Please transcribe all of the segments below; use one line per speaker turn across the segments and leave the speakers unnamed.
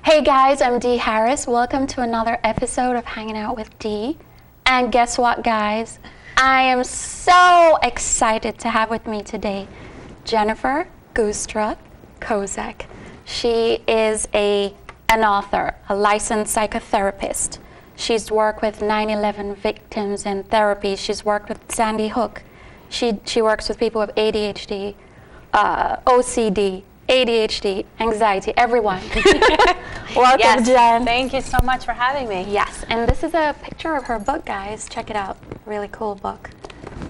Hey guys, I'm Dee Harris. Welcome to another episode of Hanging Out with Dee. And guess what, guys? I am so excited to have with me today Jennifer Giustra Kozek. She is an author, a licensed psychotherapist. She's worked with 9/11 victims in therapy. She's worked with Sandy Hook. She works with people with ADHD, OCD, ADHD, anxiety, everyone. Welcome,
yes,
Jenn.
Thank you so much for having me.
Yes, and this is a picture of her book, guys. Check it out. Really cool book.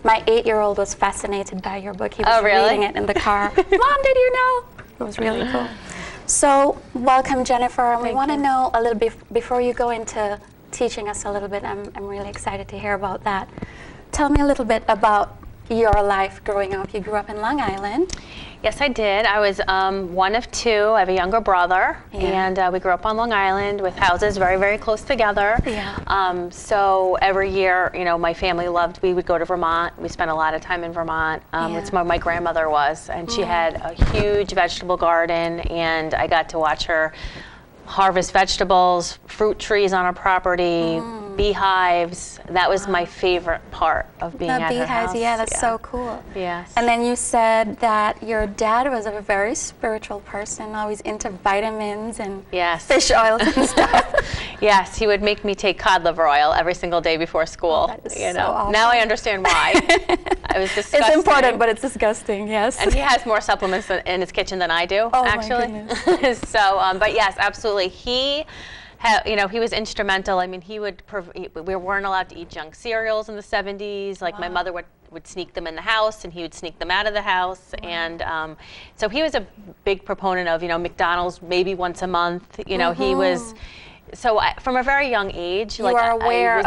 My 8-year-old was fascinated by your book. He was reading it in the car. Mom, did you know? It was really cool. So, welcome, Jennifer. And we want to know a little bit, before you go into teaching us a little bit, I'm really excited to hear about that. Tell me a little bit about your life growing up. You grew up in Long Island.
Yes, I did. I was one of two. I have a younger brother, and we grew up on Long Island with houses very, very close together.
Yeah.
So every year, you know, my family loved, we would go to Vermont. We spent a lot of time in Vermont. It's where my grandmother was, and she had a huge vegetable garden, and I got to watch her harvest vegetables, fruit trees on our property, beehives. That was my favorite part of being at her house.
Yeah, that's so cool.
Yes.
And then you said that your dad was a very spiritual person, always into vitamins and fish oils and stuff.
Yes, he would make me take cod liver oil every single day before school.
Oh, that is so awesome.
Now I understand why. I was disgusting.
It's important, but it's disgusting, yes.
And he has more supplements in his kitchen than I do, actually.
My goodness.
So, but yes, absolutely. He was instrumental. I mean, we weren't allowed to eat junk cereals in the 70s. Like my mother would sneak them in the house, and he would sneak them out of the house. And so he was a big proponent of, McDonald's maybe once a month. He was. So from a very young age, I was aware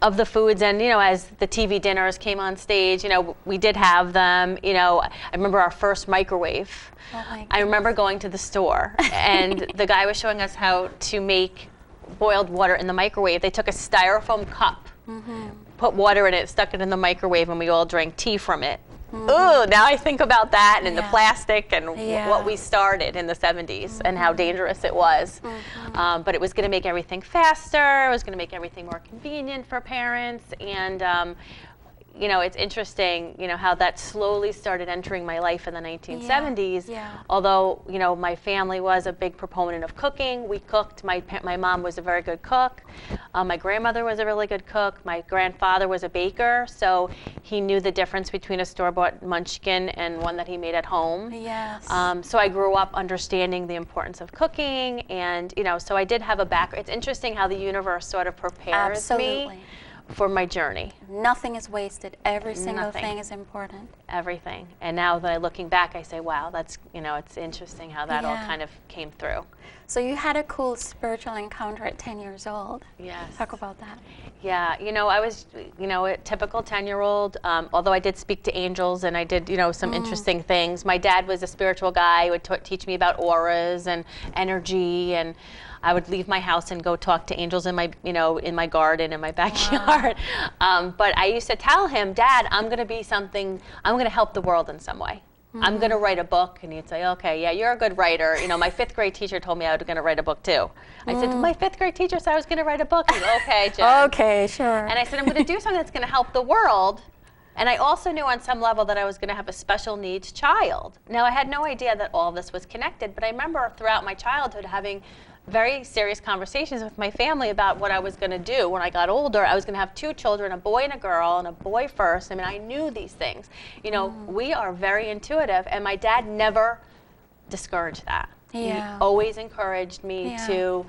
of the foods, and as the TV dinners came on stage, we did have them. I remember our first microwave. I remember going to the store, and the guy was showing us how to make boiled water in the microwave. They took a styrofoam cup, put water in it, stuck it in the microwave, and we all drank tea from it. Ooh, now I think about that and the plastic and what we started in the 70s and how dangerous it was. But it was going to make everything faster. It was going to make everything more convenient for parents. And it's interesting, how that slowly started entering my life in the 1970s. Although, my family was a big proponent of cooking. We cooked. My mom was a very good cook. My grandmother was a really good cook. My grandfather was a baker, so he knew the difference between a store-bought munchkin and one that he made at home.
Yes.
So I grew up understanding the importance of cooking, and, so I did have a background. It's interesting how the universe sort of prepares me for my journey.
Nothing is wasted. Every single thing is important.
Everything. And now that I'm looking back, I say, wow, that's, it's interesting how that all kind of came through.
So you had a cool spiritual encounter at 10 years old.
Yes.
Talk about that.
Yeah, I was, a typical 10-year-old, although I did speak to angels and I did, some interesting things. My dad was a spiritual guy. He would teach me about auras and energy, and I would leave my house and go talk to angels in my, in my garden, in my backyard. But I used to tell him, Dad, I'm going to help the world in some way. I'm going to write a book. And he'd say, okay, yeah, you're a good writer. My 5th grade teacher told me I was going to write a book too. I said, my 5th grade teacher said I was going to write a book. He said, okay, Jen.
Okay, sure.
And I said, I'm going to do something that's going to help the world. And I also knew on some level that I was going to have a special needs child. Now, I had no idea that all this was connected, but I remember throughout my childhood having very serious conversations with my family about what I was going to do when I got older. I was going to have 2 children, a boy and a girl, and a boy first. I mean, I knew these things. We are very intuitive, and my dad never discouraged that. He always encouraged me to,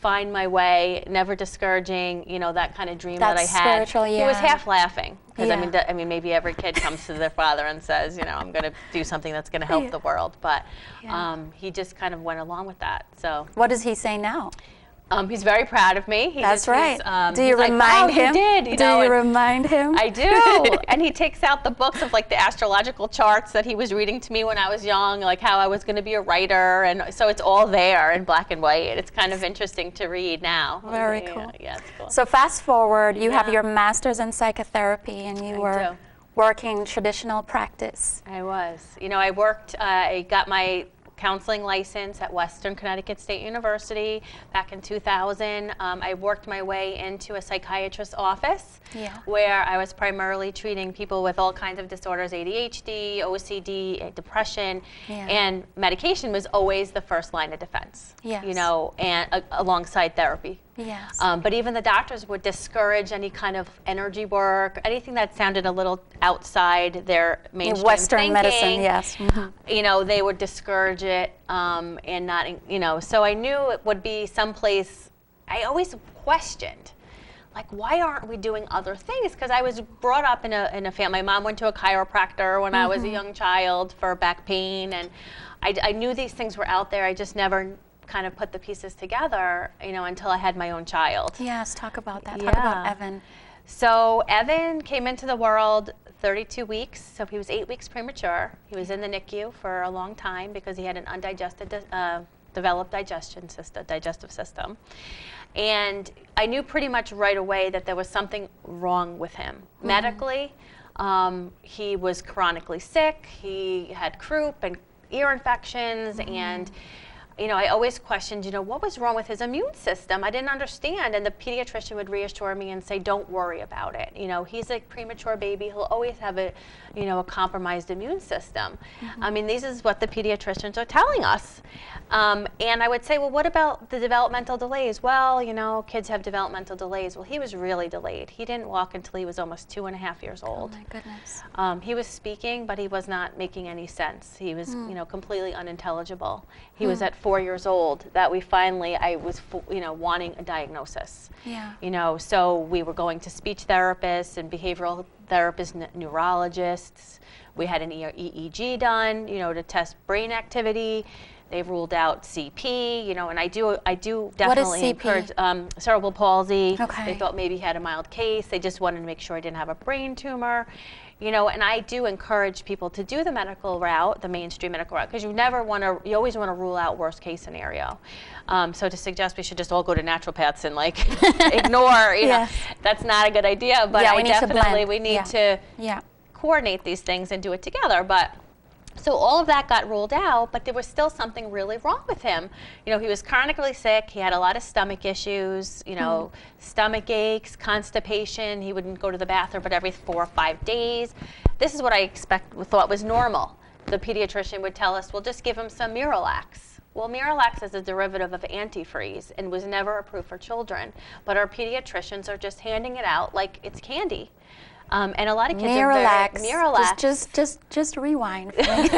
find my way, never discouraging, that kind of dream that I had.
Spiritual,
He was half laughing. Because I mean, maybe every kid comes to their father and says, I'm going to do something that's going to help the world. But he just kind of went along with that. So
what does he say now?
He's very proud of me.
That's right. Do you remind him?
You did.
Do you remind him?
I do. And he takes out the books of the astrological charts that he was reading to me when I was young, like how I was going to be a writer. And so it's all there in black and white. It's kind of interesting to read now.
Very cool.
Yeah, it's cool.
So fast forward, you have your master's in psychotherapy, and you were working traditional practice.
I was. I worked, I got my counseling license at Western Connecticut State University back in 2000. I worked my way into a psychiatrist's office where I was primarily treating people with all kinds of disorders, ADHD, OCD, depression, and medication was always the first line of defense, you know, and alongside therapy.
Yes.
But even the doctors would discourage any kind of energy work, anything that sounded a little outside their mainstream
Western
thinking.
medicine, yes.
You know, they would discourage it and not, you know, so I knew it would be someplace. I always questioned, like, why aren't we doing other things? Because I was brought up in a family. My mom went to a chiropractor when I was a young child for back pain, and I knew these things were out there. I just never kind of put the pieces together, you know, until I had my own child.
Yes, talk about that. Talk about Evan.
So Evan came into the world 32 weeks, so he was 8 weeks premature. He was in the NICU for a long time because he had an undigested, developed digestive system. And I knew pretty much right away that there was something wrong with him. Medically, he was chronically sick. He had croup and ear infections, and you know, I always questioned, you know, what was wrong with his immune system? I didn't understand, and the pediatrician would reassure me and say, don't worry about it. You know, he's a premature baby. He'll always have a, you know, a compromised immune system. I mean, this is what the pediatricians are telling us. And I would say, well, what about the developmental delays? Well, you know, kids have developmental delays. Well, he was really delayed. He didn't walk until he was almost 2.5 years old.
Oh, my goodness.
He was speaking, but he was not making any sense. He was, you know, completely unintelligible. He was at 4 years old that we finally, I was, you know, wanting a diagnosis.
Yeah.
You know, so we were going to speech therapists and behavioral therapists, neurologists. We had an EEG done, you know, to test brain activity. They ruled out CP, you know, and I do definitely encourage cerebral palsy.
Okay.
They thought maybe he had a mild case. They just wanted to make sure he didn't have a brain tumor. You know, and I do encourage people to do the medical route, the mainstream medical route, because you always want to rule out worst case scenario. So to suggest we should just all go to naturopaths and like ignore, you know, that's not a good idea. But we need to coordinate these things and do it together. But so all of that got ruled out, but there was still something really wrong with him. You know, he was chronically sick. He had a lot of stomach issues, you know, stomach aches, constipation. He wouldn't go to the bathroom but every 4 or 5 days. This is what I thought was normal. The pediatrician would tell us, well, just give him some Miralax. Well, Miralax is a derivative of antifreeze and was never approved for children. But our pediatricians are just handing it out like it's candy. And a lot of kids
Miralax. Just rewind for me.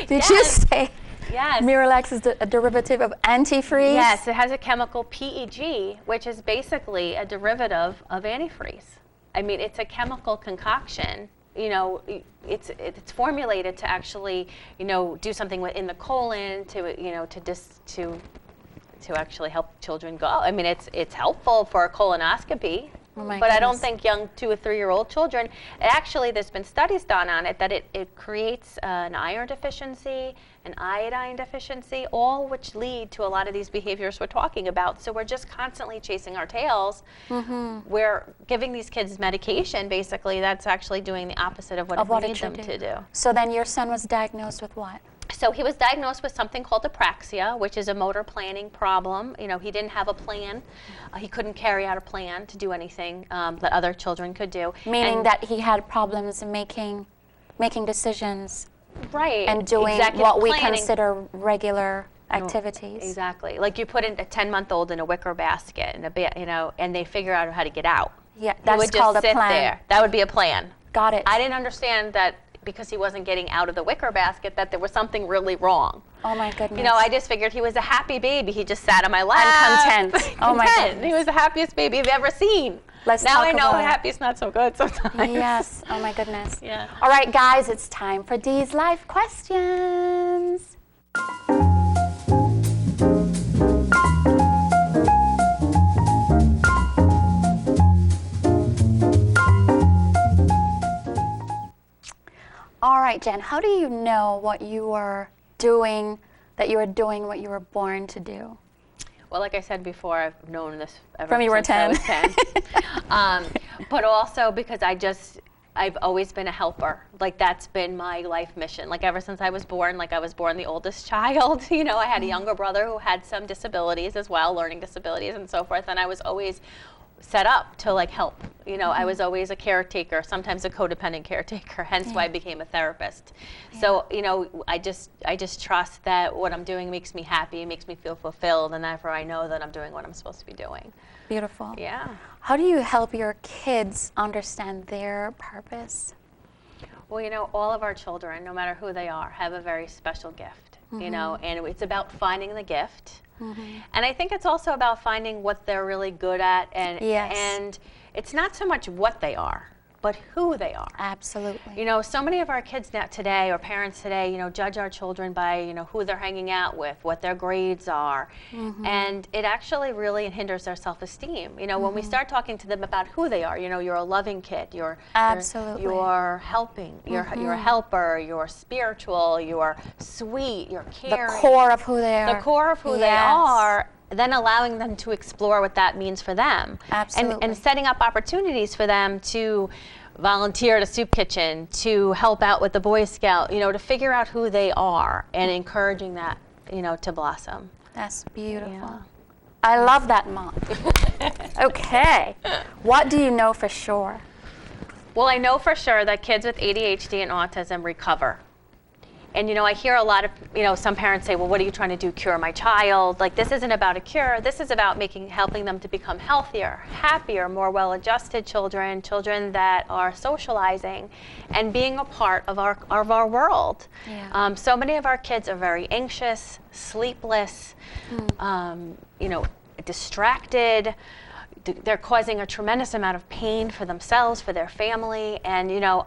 Did you say Miralax is a derivative of antifreeze?
Yes, it has a chemical PEG, which is basically a derivative of antifreeze. I mean, it's a chemical concoction. You know, it's formulated to actually, you know, do something in the colon to, you know, to actually help children go. I mean, it's helpful for a colonoscopy. But I don't think young 2 or 3 year old children, actually there's been studies done on it that it creates an iron deficiency, an iodine deficiency, all which lead to a lot of these behaviors we're talking about. So we're just constantly chasing our tails. We're giving these kids medication, basically, that's actually doing the opposite of what we need them to do.
So then your son was diagnosed with what?
So he was diagnosed with something called apraxia, which is a motor planning problem. You know, he didn't have a plan. He couldn't carry out a plan to do anything that other children could do.
Meaning that he had problems in making decisions.
Right.
And doing what we consider regular activities.
Exactly. Like you put a 10-month-old in a wicker basket, you know, and they figure out how to get out.
Yeah, that's called a plan.
There. That would be a plan.
Got it.
I didn't understand that because he wasn't getting out of the wicker basket that there was something really wrong.
Oh my goodness.
You know, I just figured he was a happy baby. He just sat on my lap.
And content. Oh my goodness.
He was the happiest baby I've ever seen. Now I know happy is not so good sometimes.
Yes. Oh my goodness.
Yeah.
All right, guys, it's time for Dee's life questions. All right, Jen, how do you know what you are doing, that you are doing what you were born to do?
Well, like I said before, I've known this ever
From you were
since
10.
I was 10. But also because I just I've always been a helper. Like, that's been my life mission. Like, ever since I was born, like, I was born the oldest child. You know, I had a younger brother who had some disabilities as well, learning disabilities and so forth, and I was always set up to, like, help. You know, I was always a caretaker, sometimes a codependent caretaker, hence why I became a therapist. So, you know, I just trust that what I'm doing makes me happy, makes me feel fulfilled, and therefore I know that I'm doing what I'm supposed to be doing.
Beautiful.
Yeah.
How do you help your kids understand their purpose?
Well, you know, all of our children, no matter who they are, have a very special gift, you know, and it's about finding the gift. And I think it's also about finding what they're really good at, and it's not so much what they are, but who they are.
Absolutely.
You know, so many of our kids now today, or parents today, you know, judge our children by, you know, who they're hanging out with, what their grades are, and it actually really hinders their self-esteem. You know, when we start talking to them about who they are, you know, you're a loving kid, you're helping, you're a helper, you're spiritual, you're sweet, you're caring.
The core of who they are.
The core of who they are. Then allowing them to explore what that means for them.
Absolutely.
And setting up opportunities for them to volunteer at a soup kitchen, to help out with the Boy Scout, you know, to figure out who they are and encouraging that, you know, to blossom.
That's beautiful.
Yeah.
I love that, Mom. Okay. What do you know for sure?
Well, I know for sure that kids with ADHD and autism recover. And, you know, I hear a lot of, you know, some parents say, well, what are you trying to do, cure my child? Like, this isn't about a cure. This is about helping them to become healthier, happier, more well-adjusted children, children that are socializing and being a part of our world.
Yeah.
So many of our kids are very anxious, sleepless, you know, distracted. They're causing a tremendous amount of pain for themselves, for their family, and, you know,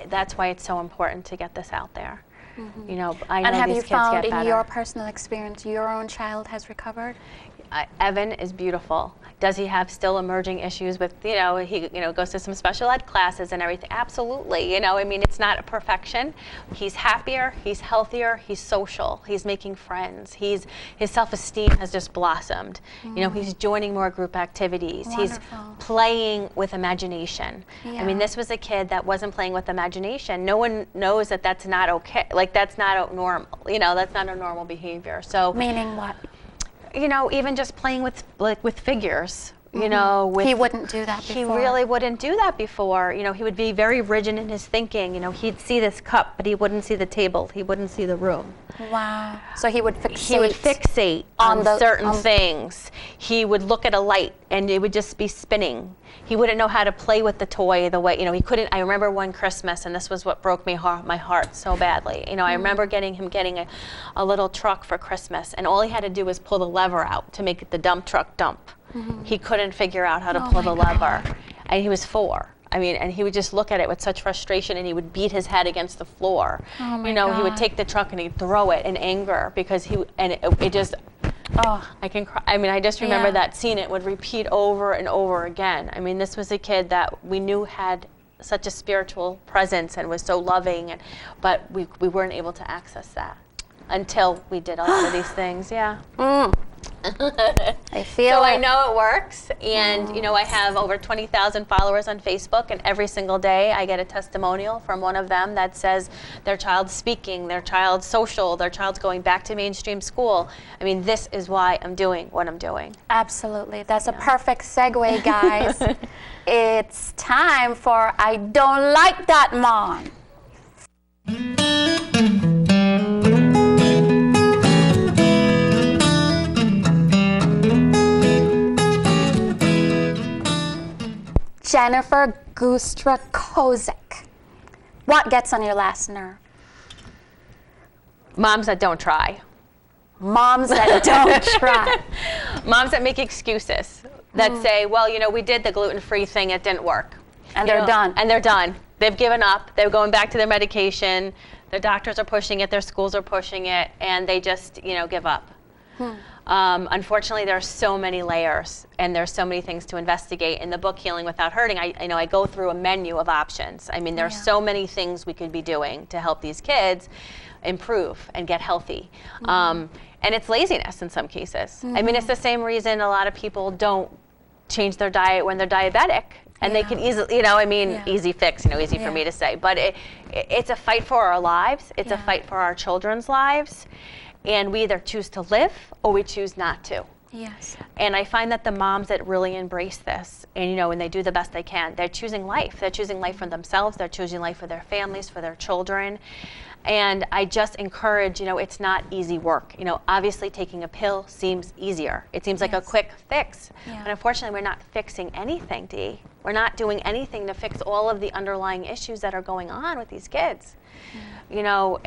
that's why it's so important to get this out there. You know, I know
and have
these
you
kids
found
get better.
in your personal experience your own child has recovered?
Evan is beautiful. Does he have still emerging issues with, you know, he, you know, goes to some special ed classes and everything? Absolutely. You know, I mean, it's not a perfection. He's happier, he's healthier, he's social, he's making friends. His self-esteem has just blossomed. You know, he's joining more group activities.
Wonderful.
He's playing with imagination.
Yeah.
I mean, this was a kid that wasn't playing with imagination. No one knows that that's not okay. Like, that's not normal. You know, that's not a normal behavior. So,
meaning what?
You know, even just playing with figures, you know.
He wouldn't do that before.
He really wouldn't do that before. You know, he would be very rigid in his thinking. You know, he'd see this cup, but he wouldn't see the table. He wouldn't see the room.
Wow. So he would fixate.
He would fixate on certain things. He would look at a light, and it would just be spinning. He wouldn't know how to play with the toy the way, you know, he couldn't. I remember one Christmas, and this was what broke my heart so badly. You know, I remember getting a little truck for Christmas, and all he had to do was pull the lever out to make the dump truck dump. He couldn't figure out how to pull the lever, and he was 4. I mean, and he would just look at it with such frustration, and he would beat his head against the floor.
Oh my
you know,
God.
he would take the truck and he'd throw it in anger because it just. Oh, I can cry. I mean, I just remember that scene. It would repeat over and over again. I mean, this was a kid that we knew had such a spiritual presence and was so loving, but we weren't able to access that until we did a lot of these things. Yeah.
I feel
so
it.
I know it works, and you know, I have over 20,000 followers on Facebook, and every single day I get a testimonial from one of them that says their child's speaking, their child's social, their child's going back to mainstream school. I mean, this is why I'm doing what I'm doing.
Absolutely. That's a perfect segue, guys. It's time for I Don't Like That, Mom. Jennifer Giustra Kozek. What gets on your last nerve?
Moms that don't try.
Moms that don't try.
Moms that make excuses, that say, well, you know, we did the gluten-free thing, it didn't work.
And they're done.
And they're done. They've given up. They're going back to their medication. Their doctors are pushing it. Their schools are pushing it. And they just, you know, give up. Unfortunately, there are so many layers, and there's so many things to investigate. In the book, Healing Without Hurting, I go through a menu of options. I mean, there are so many things we could be doing to help these kids improve and get healthy. And it's laziness in some cases. I mean, it's the same reason a lot of people don't change their diet when they're diabetic. And they can easily, you know, I mean, easy fix, you know, easy for me to say. But it's a fight for our lives. It's a fight for our children's lives. And we either choose to live or we choose not to.
Yes.
And I find that the moms that really embrace this, and you know, and they do the best they can, they're choosing life. They're choosing life for themselves. They're choosing life for their families, for their children. And I just encourage, you know, it's not easy work. You know, obviously taking a pill seems easier. It seems like a quick fix. But unfortunately, we're not fixing anything, Dee. We're not doing anything to fix all of the underlying issues that are going on with these kids. You know,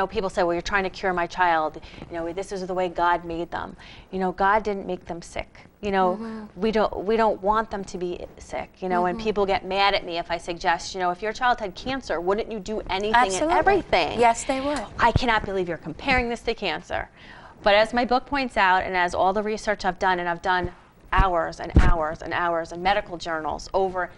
people say, well, you're trying to cure my child. You know, this is the way God made them. You know, God didn't make them sick. You know, we don't want them to be sick. You know, and people get mad at me if I suggest, you know, if your child had cancer, wouldn't you do anything and everything?
Yes, they would.
I cannot believe you're comparing this to cancer. But as my book points out, and as all the research I've done, and I've done hours and hours and hours in medical journals over,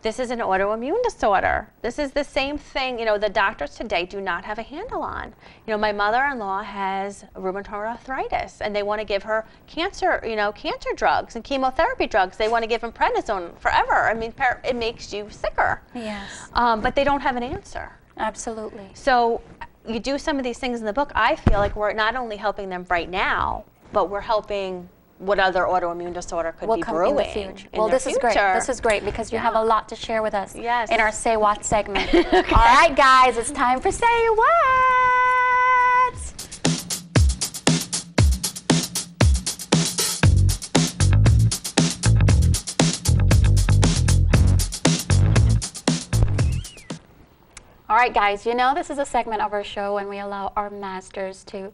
this is an autoimmune disorder. This is the same thing, you know, the doctors today do not have a handle on. You know, my mother-in-law has rheumatoid arthritis, and they want to give her cancer, you know, cancer drugs and chemotherapy drugs. They want to give them prednisone forever. I mean, it makes you sicker.
Yes.
But they don't have an answer.
Absolutely.
So you do some of these things in the book, I feel like we're not only helping them right now, but we're helping what other autoimmune disorder could be brewing
in the future. Well, this is great. This is great because you have a lot to share with us in our Say What segment. All right, guys, it's time for Say What. All right, guys, you know this is a segment of our show when we allow our masters to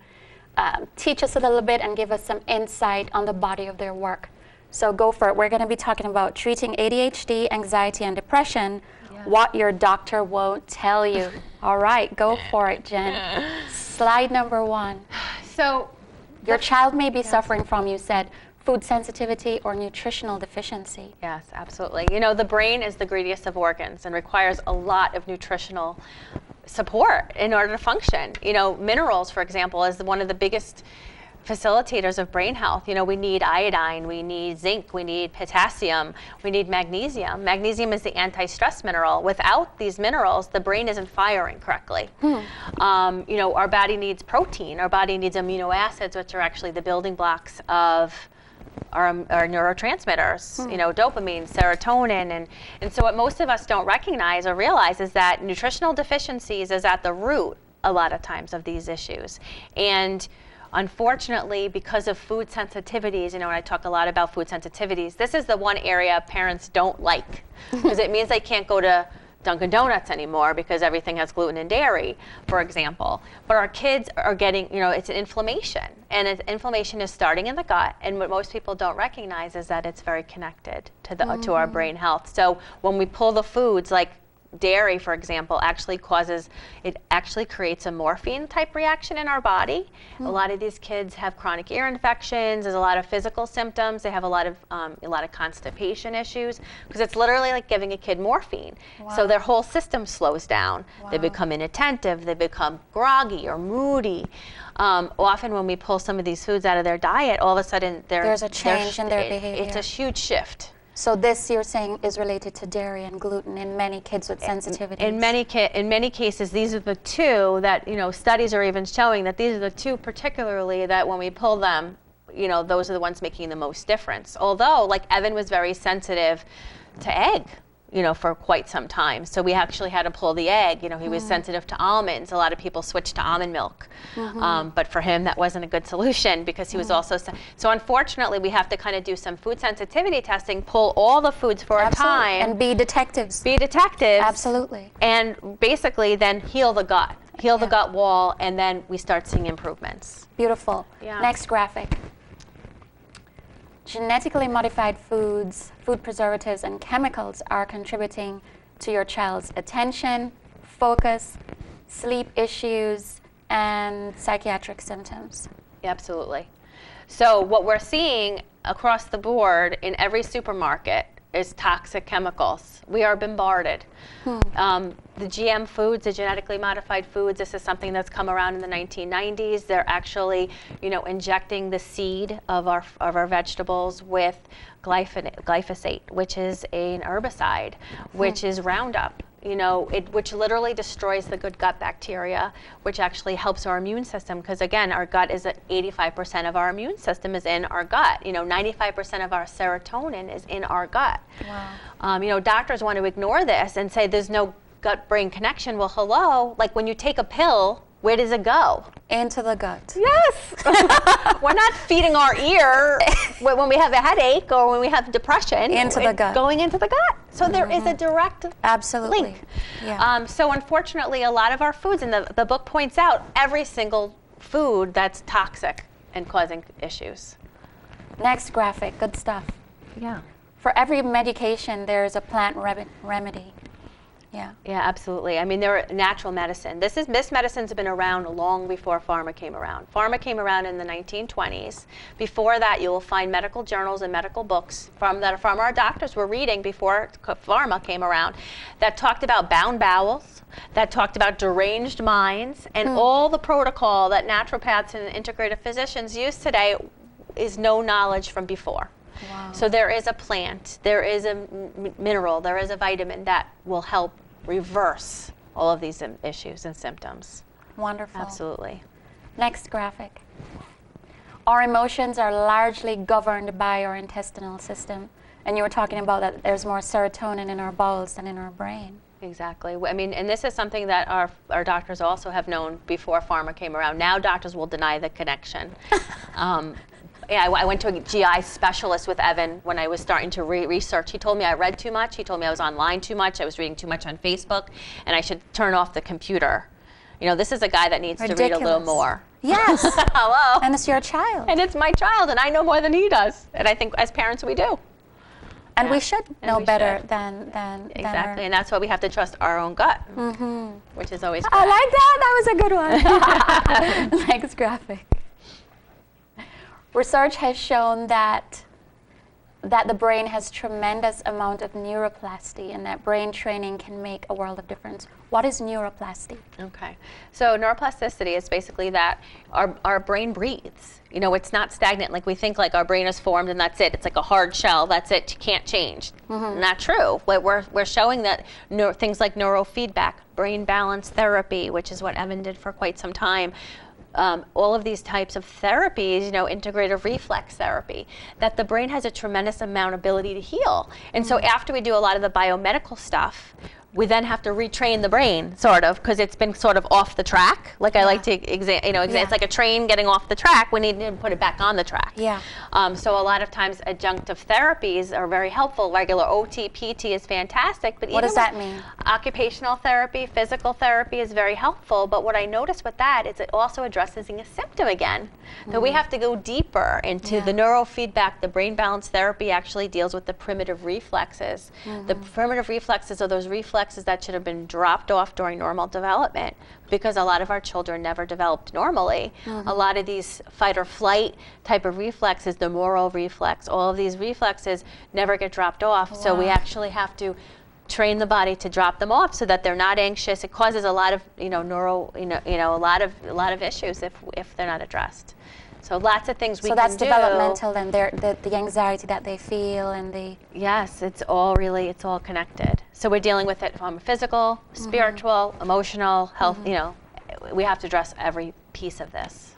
teach us a little bit and give us some insight on the body of their work. So go for it. We're going to be talking about treating ADHD, anxiety, and depression, what your doctor won't tell you. All right, go for it, Jen. Slide number 1.
So
your child may be suffering from, you said, food sensitivity or nutritional deficiency.
Yes, absolutely. You know, the brain is the greediest of organs and requires a lot of nutritional support in order to function. You know, minerals, for example, is one of the biggest facilitators of brain health. You know, we need iodine, we need zinc, we need potassium, we need magnesium. Magnesium is the anti-stress mineral. Without these minerals, the brain isn't firing correctly. You know, our body needs protein, our body needs amino acids, which are actually the building blocks of our neurotransmitters, you know, dopamine, serotonin, and so what most of us don't recognize or realize is that nutritional deficiencies is at the root a lot of times of these issues. And unfortunately, because of food sensitivities, you know, and I talk a lot about food sensitivities, this is the one area parents don't like because it means they can't go to Dunkin' Donuts anymore because everything has gluten and dairy, for example. But our kids are getting, you know, it's an inflammation, and inflammation is starting in the gut, and what most people don't recognize is that it's very connected to the to our brain health. So when we pull the foods like dairy, for example, actually creates a morphine type reaction in our body. A lot of these kids have chronic ear infections. There's a lot of physical symptoms. They have a lot of constipation issues because it's literally like giving a kid morphine. So their whole system slows down. They become inattentive. They become groggy or moody. Often when we pull some of these foods out of their diet, all of a sudden
there's a change in their behavior.
It's a huge shift.
So this, you're saying, is related to dairy and gluten in many kids with sensitivities.
In many cases, these are the two that, you know, studies are even showing that these are the two particularly that when we pull them, you know, those are the ones making the most difference. Although, like Evan was very sensitive to egg, you know, for quite some time. So we actually had to pull the egg. You know, he was sensitive to almonds. A lot of people switched to almond milk. But for him, that wasn't a good solution because he was also, so unfortunately, we have to kind of do some food sensitivity testing, pull all the foods for a time.
And be detectives.
Be detectives.
Absolutely.
And basically then heal the gut. Heal the gut wall, and then we start seeing improvements.
Beautiful. Next graphic. Genetically modified foods, food preservatives, and chemicals are contributing to your child's attention, focus, sleep issues, and psychiatric symptoms.
Absolutely. So what we're seeing across the board in every supermarket is toxic chemicals. We are bombarded. The GM foods, the genetically modified foods, this is something that's come around in the 1990s. They're actually, injecting the seed of our vegetables with glyphosate, which is an herbicide, which is Roundup. Which literally destroys the good gut bacteria, which actually helps our immune system. Because again, our gut is 85% of our immune system is in our gut. 95% of our serotonin is in our gut.
Wow.
Doctors want to ignore this and say there's no gut-brain connection. Well, hello, like when you take a pill, where does it go?
Into the gut.
Yes. We're not feeding our ear when we have a headache or when we have depression.
Into the gut.
Going into the gut. So there is a direct
Absolutely.
link.
Yeah.
So unfortunately, a lot of our foods, and the book points out every single food that's toxic and causing issues.
Next graphic, good stuff.
Yeah.
For every medication, there's a plant remedy. Yeah.
Yeah, absolutely. I mean, they're natural medicine. This medicine's been around long before pharma came around. Pharma came around in the 1920s. Before that, you will find medical journals and medical books from our doctors were reading before pharma came around that talked about bound bowels, that talked about deranged minds, and all the protocol that naturopaths and integrative physicians use today is no knowledge from before.
Wow.
So there is a plant, there is a mineral, there is a vitamin that will help reverse all of these issues and symptoms.
Wonderful.
Absolutely.
Next graphic. Our emotions are largely governed by our intestinal system. And you were talking about that there's more serotonin in our bowels than in our brain.
Exactly. I mean, and this is something that our doctors also have known before pharma came around. Now doctors will deny the connection. I went to a GI specialist with Evan when I was starting to research. He told me I read too much. He told me I was online too much. I was reading too much on Facebook, and I should turn off the computer. This is a guy that needs to read a little more.
Yes.
Hello.
And it's your child.
And it's my child, and I know more than he does. And I think as parents we do.
And we should know better
should.
than
Exactly, and that's why we have to trust our own gut, which is always good.
I like that. That was a good one. Next graphic. Research has shown that the brain has tremendous amount of neuroplasty and that brain training can make a world of difference. What is neuroplasty?
Okay. So neuroplasticity is basically that our brain breathes. It's not stagnant like we think, like our brain is formed and that's it. It's like a hard shell. That's it. You can't change. Not true. We're showing that things like neurofeedback, brain balance therapy, which is what Evan did for quite some time, all of these types of therapies, integrative reflex therapy, that the brain has a tremendous amount of ability to heal. And so after we do a lot of the biomedical stuff, we then have to retrain the brain, sort of, because it's been sort of off the track. Like I like to it's like a train getting off the track. We need to put it back on the track.
Yeah.
So a lot of times adjunctive therapies are very helpful. Regular OT, PT is fantastic. But
what does that mean?
Occupational therapy, physical therapy is very helpful. But what I noticed with that is it also addresses a symptom again. So we have to go deeper into the neurofeedback. The brain balance therapy actually deals with the primitive reflexes. The primitive reflexes are those reflexes that should have been dropped off during normal development because a lot of our children never developed normally. A lot of these fight or flight type of reflexes, the Moro reflex, all of these reflexes never get dropped off.
Wow.
So we actually have to train the body to drop them off so that they're not anxious. It causes a lot of a lot of issues if they're not addressed. So lots of things we can do.
So that's developmental, then the anxiety that they feel and the...
Yes, it's all connected. So we're dealing with it from physical, spiritual, emotional, health, we have to address every piece of this.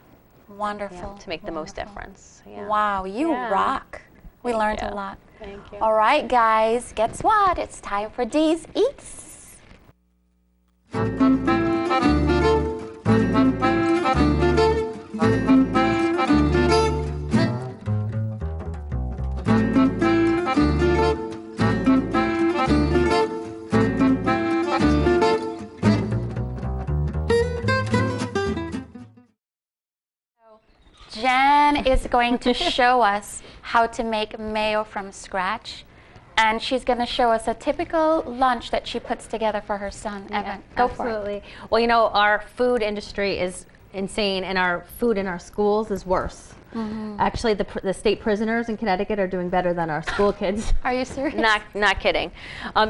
Wonderful.
To make the most difference. Yeah.
Wow, you rock. We learned a lot.
Thank you.
All right, guys, guess what? It's time for Dee's Eats. Jenn is going to show us how to make mayo from scratch, and she's going to show us a typical lunch that she puts together for her son, Evan. Go for it.
Absolutely. Well, our food industry is
insane, and our food in our schools is worse. Actually, the state prisoners in Connecticut are doing better than our school kids.
Are you serious?
Not kidding.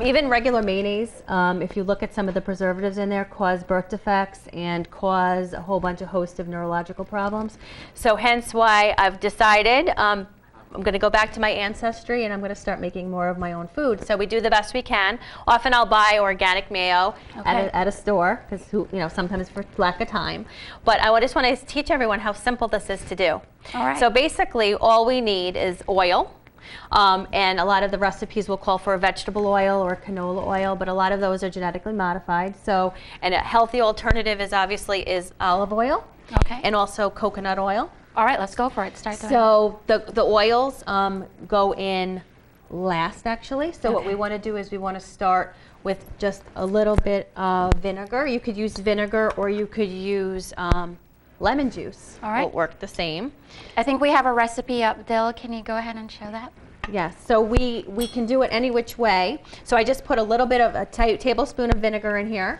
Even regular mayonnaise, if you look at some of the preservatives in there, cause birth defects and cause a whole host of neurological problems. So hence why I've decided I'm going to go back to my ancestry, and I'm going to start making more of my own food. So we do the best we can. Often I'll buy organic mayo at a store, because sometimes for lack of time. But I just want to teach everyone how simple this is to do.
All right.
So basically, all we need is oil. And a lot of the recipes will call for a vegetable oil or canola oil, but a lot of those are genetically modified. So, and a healthy alternative is olive oil.
Okay.
And also coconut oil.
All right, let's go for it. Start doing
So the oils go in last, actually. So what
Okay.
we want to do is we want to start with just a little bit of vinegar. You could use vinegar, or you could use lemon juice.
All right.
Will work the same.
I think we have a recipe up, Dill. Can you go ahead and show that?
Yes. So we can do it any which way. So I just put a little bit of a tablespoon of vinegar in here.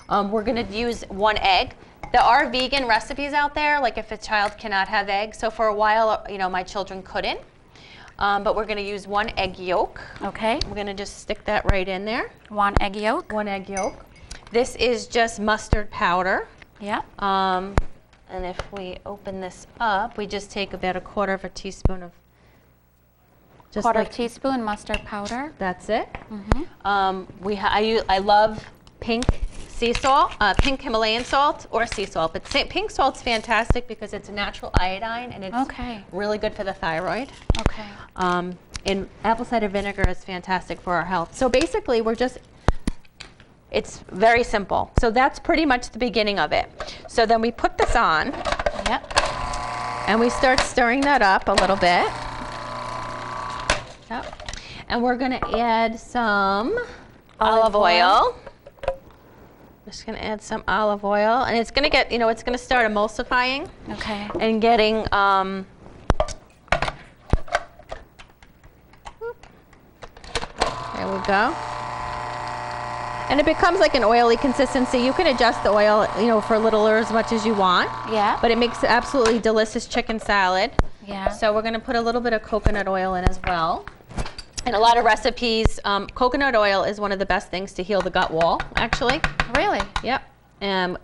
We're going to use 1 egg. There are vegan recipes out there, like if a child cannot have eggs. So for a while, my children couldn't. But we're going to use 1 egg yolk.
Okay.
We're going to just stick that right in there.
1 egg yolk.
1 egg yolk. This is just mustard powder.
Yeah.
And if we open this up, we just take about 1/4 teaspoon of just
Quarter teaspoon mustard powder.
That's it.
Mm-hmm.
I love pink sea salt, pink Himalayan salt, or sea salt. But pink salt's fantastic because it's a natural iodine, and it's really good for the thyroid.
Okay.
And apple cider vinegar is fantastic for our health. So basically, it's very simple. So that's pretty much the beginning of it. So then we put this on.
Yep.
And we start stirring that up a little bit. Yep. And we're going to add some olive oil. Just going to add some olive oil, and it's going to get, it's going to start emulsifying.
Okay.
And getting, there we go. And it becomes like an oily consistency. You can adjust the oil, for a little or as much as you want.
Yeah.
But it makes absolutely delicious chicken salad.
Yeah.
So we're going to put a little bit of coconut oil in as well. In a lot of recipes, coconut oil is one of the best things to heal the gut wall, actually.
Really?
Yep.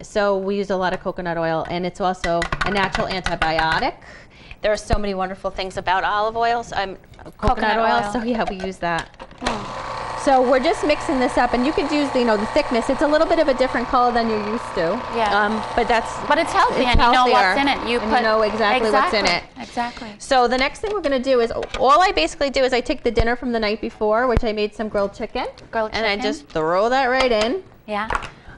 So we use a lot of coconut oil, and it's also a natural antibiotic. There are so many wonderful things about olive oils. Coconut oil. So yeah, we use that. So we're just mixing this up, and you could use the thickness. It's a little bit of a different color than you're used to.
Yeah.
But
it's healthy, and you know what's in it. You
know exactly what's in it.
Exactly.
So the next thing we're going to do is, all I basically do is I take the dinner from the night before, which I made some grilled chicken. And I just throw that right in.
Yeah.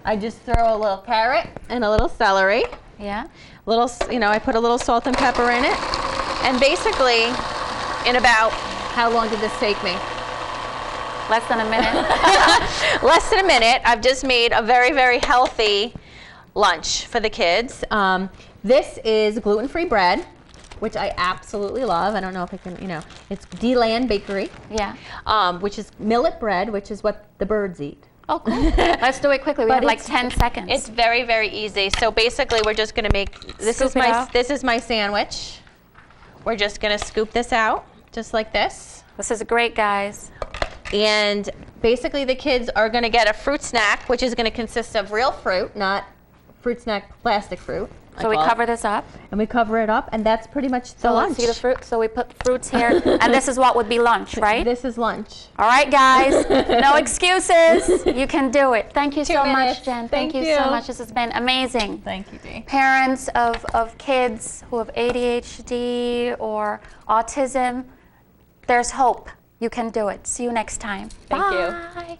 I just throw a little carrot and a little celery.
Yeah.
I put a little salt and pepper in it. And basically, in about, how long did this take me?
Less than a minute.
Less than a minute. I've just made a very, very healthy lunch for the kids. This is gluten-free bread, which I absolutely love. I don't know if I can, it's Dee Bakery.
Yeah.
Which is millet bread, which is what the birds eat.
Oh, cool. Let's do it quickly. We have like 10 seconds.
It's very, very easy. So basically, we're just going to make,
this is my sandwich. We're just going to scoop this out, just like this.
This is great, guys.
And basically, the kids are going to get a fruit snack, which is going to consist of real fruit, not fruit snack plastic fruit.
So we cover this up.
And we cover it up, and that's pretty much the lunch.
Let's see the fruit. So we put fruits here, and this is what would be lunch, right?
This is lunch.
All right, guys. No excuses. You can do it. Thank you so much, Jen. Thank you so much. This has been amazing.
Thank you, Dee.
Parents of kids who have ADHD or autism, there's hope. You can do it. See you next time.
Thank you.
Bye.